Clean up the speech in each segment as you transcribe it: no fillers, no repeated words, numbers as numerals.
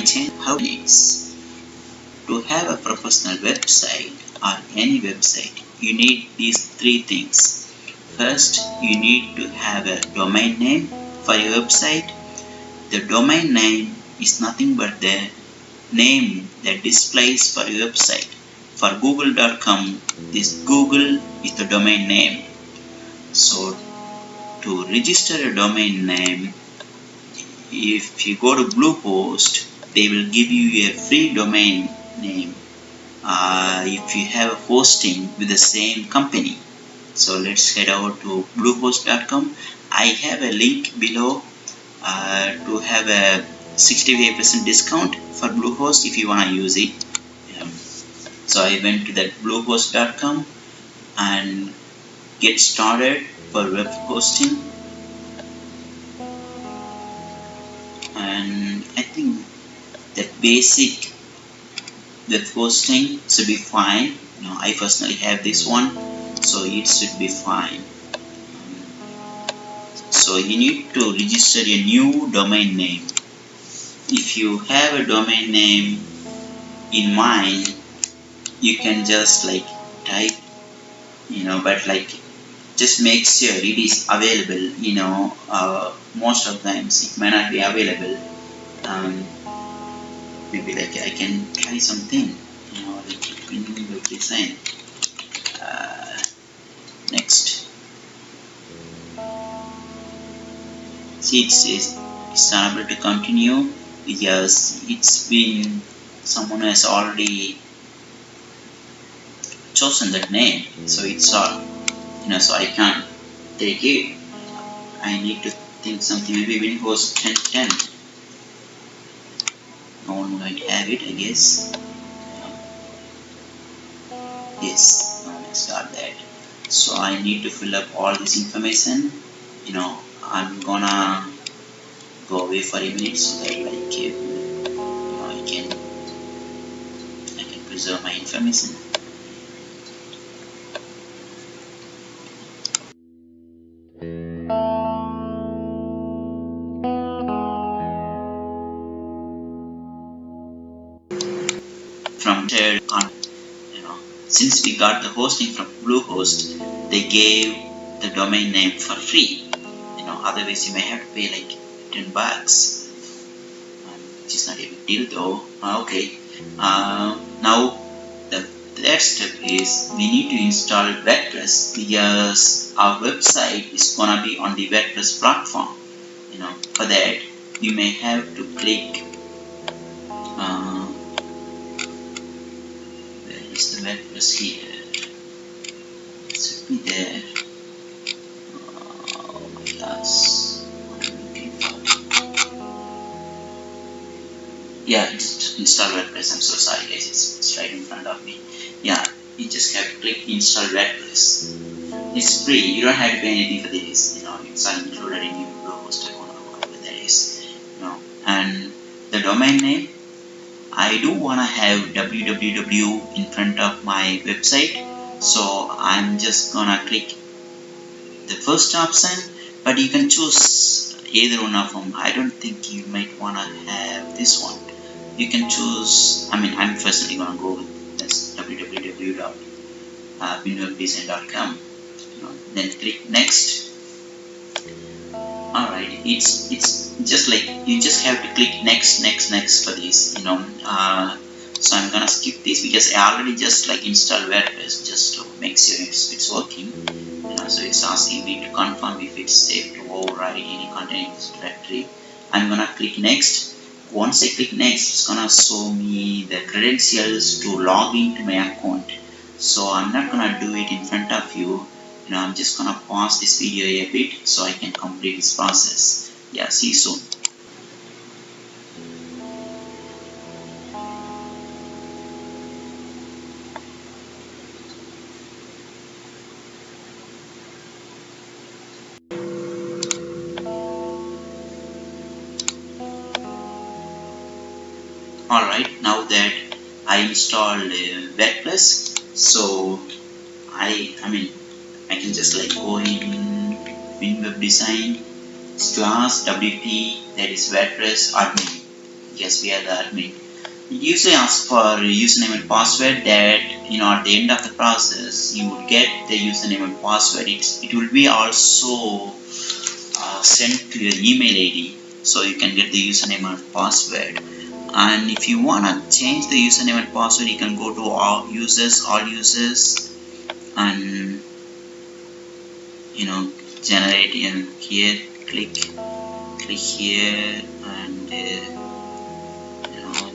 channel. How it is. To have a professional website or any website, you need these three things. First, you need to have a domain name for your website. The domain name is nothing but the name that displays for your website. For google.com, this Google is the domain name. So to register a domain name, if you go to Bluehost, they will give you a free domain name if you have a hosting with the same company. So let's head over to bluehost.com. I have a link below to have a 65% discount for Bluehost if you want to use it. So I went to that bluehost.com and get started for web hosting, and I think the basic web hosting should be fine. I personally have this one, so it should be fine. So you need to register a new domain name. If you have a domain name in mind, you can just type, but just make sure it is available. Most of times it may not be available. Maybe I can try something, in Webdesign. Next, see, it says it's unable to continue because it's been someone has already chosen that name, so it's all so I can't take it. I need to think something, maybe Windows 1010. No one might have it, I guess. Yes, no one has got that. So I need to fill up all this information. I'm gonna go away for a minute so that I can preserve my information. From there on, since we got the hosting from Bluehost, they gave the domain name for free. Otherwise you may have to pay $10, which is not a big deal though. Okay. Now the third step is we need to install WordPress because our website is gonna be on the WordPress platform. For that you may have to click. Where is the WordPress here? It should be there. Oh my gosh, what am I looking for? Yeah, install WordPress. I'm so sorry guys, it's right in front of me. Yeah, you just have to click install WordPress. It's free, you don't have to pay anything for this. It's all included in your Bluehost account or whatever that is. And the domain name, I do want to have www in front of my website, so I'm just gonna click the first option, but you can choose either one of them. I don't think you might want to have this one. You can choose, I'm personally gonna go with this www.webdesign.com. Then click next. Alright, it's just you just have to click next for this. So I'm gonna skip this because I already just installed WordPress just to make sure it's working. So it's asking me to confirm if it's safe to override any content in this directory. I'm gonna click next. Once I click next, it's gonna show me the credentials to log into my account. So I'm not gonna do it in front of you. I'm just gonna pause this video a bit so I can complete this process. Yeah, see you soon. Alright, now that I installed WordPress, so I can just go in Webdesign /WP, that is WordPress admin. because we are the admin. It usually asks for username and password. That at the end of the process you would get the username and password. It will be also sent to your email ID, so you can get the username and password. And if you want to change the username and password, you can go to all users, and generate here. Click here and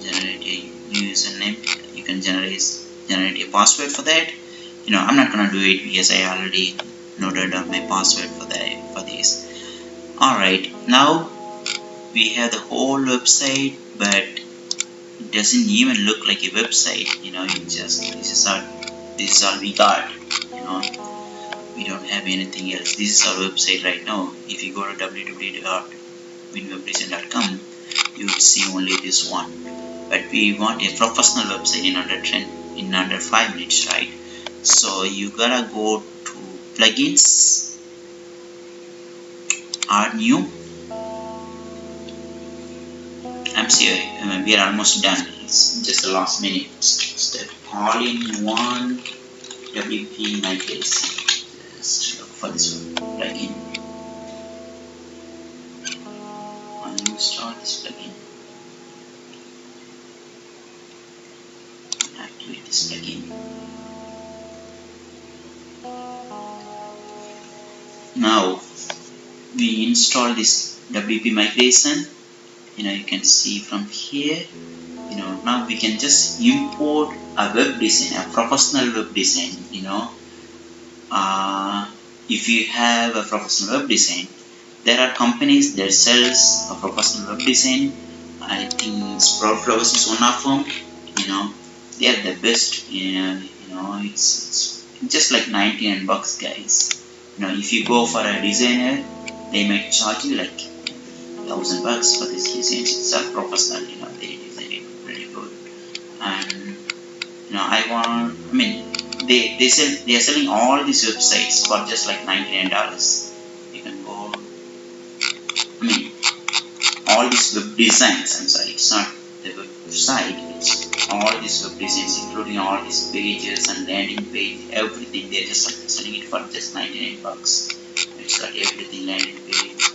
generate a new username. You can generate a password for that. I'm not gonna do it because I already noted down my password for this. Alright, now we have the whole website, but it doesn't even look like a website. This is all we got. We don't have anything else. This is our website right now. If you go to www.winwebdesign.com, you will see only this one. But we want a professional website in under 5 minutes, right? So you gotta go to plugins, add new. I'm sorry, we are almost done. It's just the last minute step. All-in-one WP migration. Just look for this plugin. Uninstall this plugin. Activate this plugin. Now we install this WP migration. You can see from here. Now we can just import a web design, a professional web design. If you have a professional web design, there are companies that sells a professional web design. I think Sprout is one of them. They are the best. It's just like 99 bucks, guys. If you go for a designer, they might charge you like $1,000 for this design. It's a professional. They design it pretty good. And they are selling all these websites for just like $99. You can go. All these web designs. I'm sorry, it's not the website. It's all these web designs, including all these pages and landing page, everything. They're just selling it for just 99 bucks. It's got everything, landing page.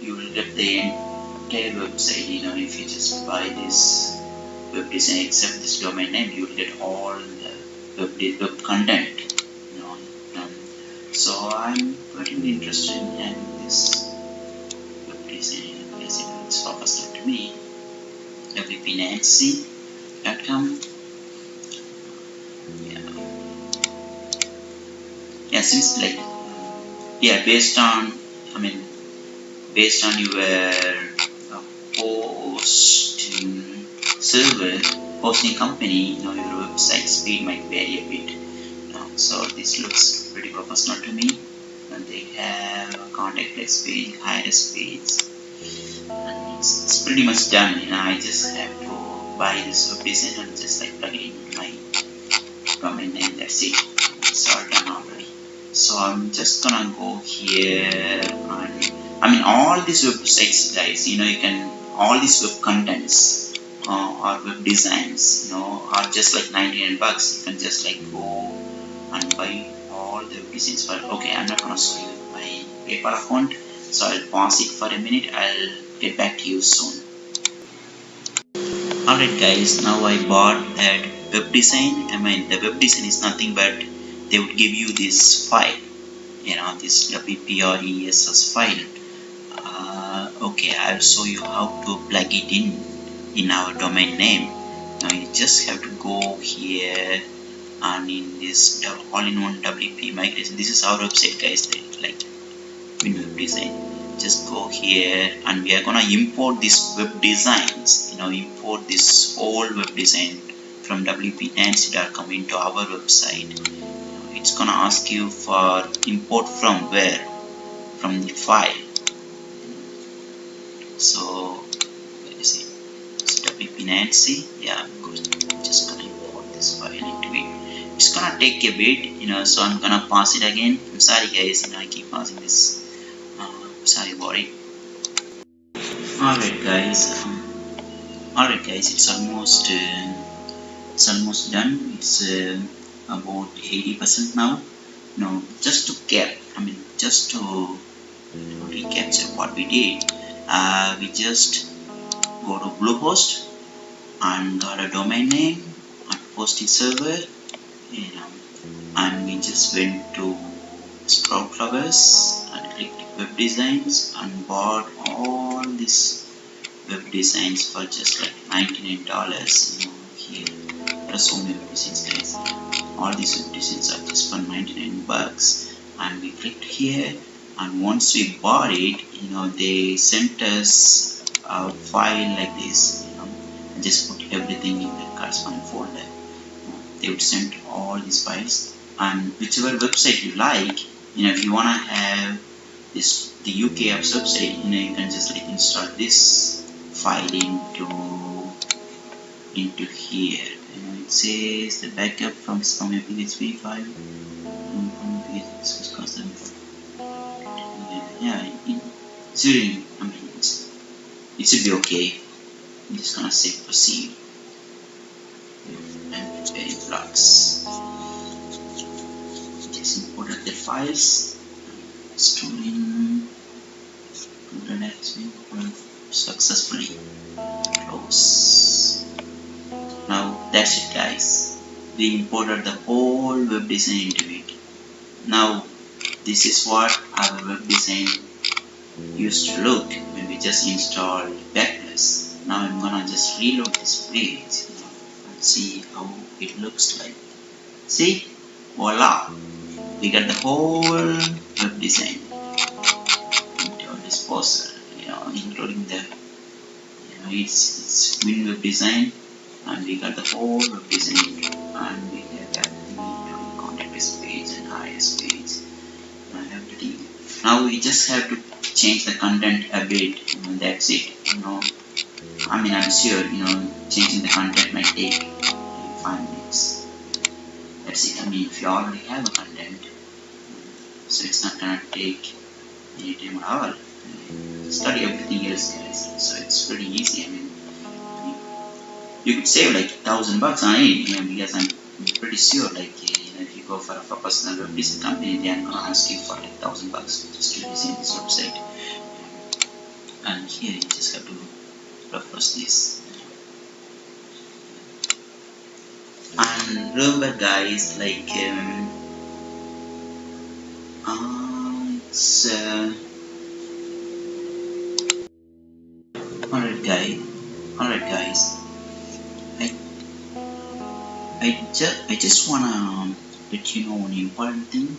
You will get the entire website. If you just buy this web design, except this domain name, you will get all the web content. So I'm pretty interested in this web design because it's professional to me. wpnancy.com. Since based on your hosting company, your website speed might vary a bit. So this looks pretty professional to me. And they have a contact us page, hire us page, and it's pretty much done. I just have to buy this web design and just plug it in my domain name. That's it. It's all done already. So I'm just gonna go here and all these websites, guys. You can all these web contents or web designs, are just like 99 bucks. You can just go and buy all the web designs for. Okay, I'm not gonna show you my PayPal account, so I'll pause it for a minute. I'll get back to you soon. Alright, guys. Now I bought that web design. The web design is nothing but they would give you this file, this WP or ESS file. Okay, I'll show you how to plug it in our domain name. Now you just have to go here and in this all-in-one WP migration. This is our website, guys, like web design. Just go here and we are gonna import these web designs. Import this whole web design from wpnancy.com into our website. It's gonna ask you for import from where, from the file. So where is it? It's wpnancy. I'm just gonna import this file into it. It's gonna take a bit, so I'm gonna pause it again. I'm sorry, guys, I keep pausing this. Sorry about it. Alright, guys, Alright guys, it's almost done. It's about 80% now. Now just to recapture what we did, we just go to Bluehost and got a domain name and hosting server, and we just went to Sprout Flowers and clicked web designs and bought all these web designs for just like $99. Here there are so many web designs guys. All these web designs are just for 99 bucks, and we clicked here, and once we bought it, they sent us a file like this, and just put everything in the corresponding folder. They would send all these files, and whichever website you like, if you want to have the UK apps website, you can just like install this file into here. It says the backup from a PHP file. It should be okay. I'm just gonna say proceed and prepare blocks. Just imported the files, storing successfully. Close. Now that's it guys. We imported the whole web design into it. Now this is what our web design used to look when we just installed Backblaze. Now I'm gonna just reload this page and see how it looks like. See, voila, we got the whole web design into our disposal, including the it's Win web design, and we got the whole web design, and we have everything including contact us page and IS page and everything. Now we just have to change the content a bit, that's it. I'm sure changing the content might take 5 minutes. That's it. If you already have a content, so it's not gonna take any time at all. Study everything else guys, so it's pretty easy. You could save like $1,000 on it, because I'm pretty sure if you go for a personal web design company, they are gonna ask you for like $1,000 just to design this website. And here you just have to refresh this. And remember guys, alright guys, I just wanna let you know an important thing.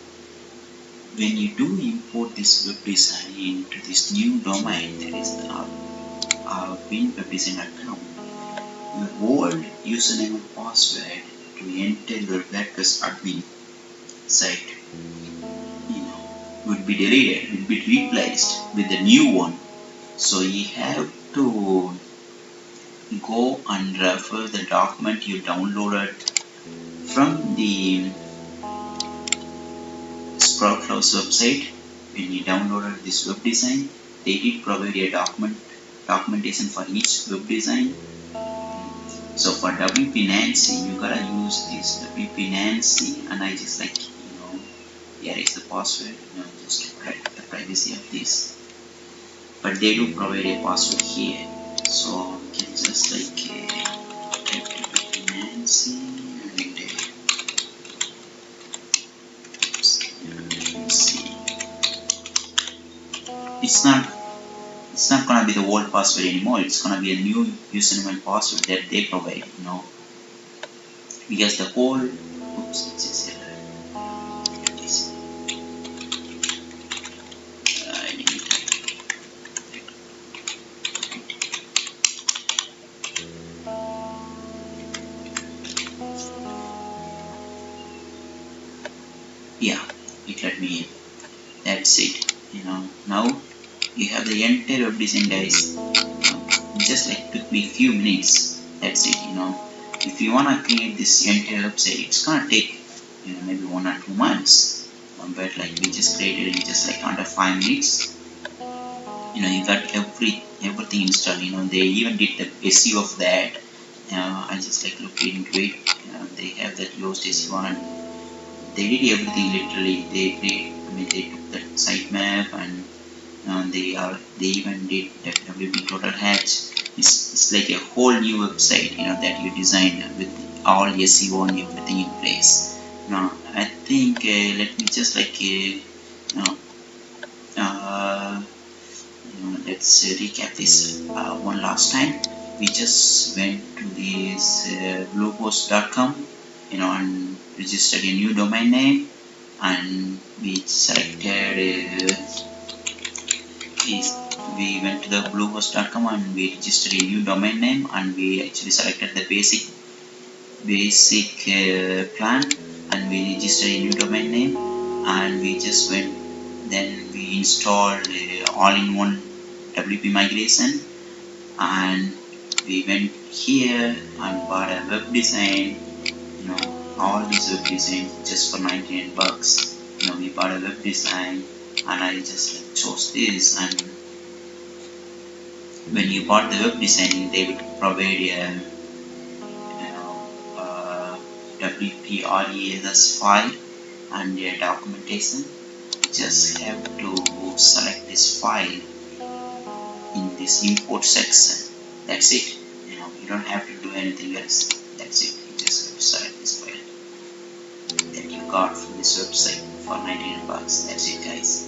When you do import this web design into this new domain, that is our webdesign.com, your old username and password to enter your WordPress admin site would be deleted, will be replaced with the new one. So you have to go and refer the document you downloaded from the Sprout Flowers website. When you downloaded this web design, they did provide a documentation for each web design. So for WP Nancy, you gotta use this WP Nancy, and I just erase the password, just to protect the privacy of this. But they do provide a password here, so we can just type WP Nancy and see. It's not gonna be the old password anymore. It's gonna be a new username and password that they provide, because the whole yeah, it let me in. That's it. Now you have the entire web design guys. Just took me a few minutes. That's it. If you wanna create this entire website, it's gonna take maybe 1 or 2 months. But we just created it just under 5 minutes. You got everything installed. They even did the SEO of that. I just like looked into it. They have that Yoast SEO, and they did everything literally. They took that sitemap, and they even did that WP Total Hatch. It's like a whole new website, that you designed with all SEO and everything in place. Now I think let me just like let's recap this one last time. We just went to this bluehost.com, and registered a new domain name, and we selected we went to the bluehost.com and we registered a new domain name, and we actually selected the basic plan, and we registered a new domain name, and we just went. Then we installed all-in-one WP migration, and we went here and bought a web design. All these web designs just for 99 bucks. We bought a web design, and I just like chose this. And when you bought the web design, they would provide a WP RES file and a documentation. You just have to select this file in this import section. That's it. You don't have to do anything else. That's it. You just have to select this file that you got from this website for 99 bucks. That's it, guys.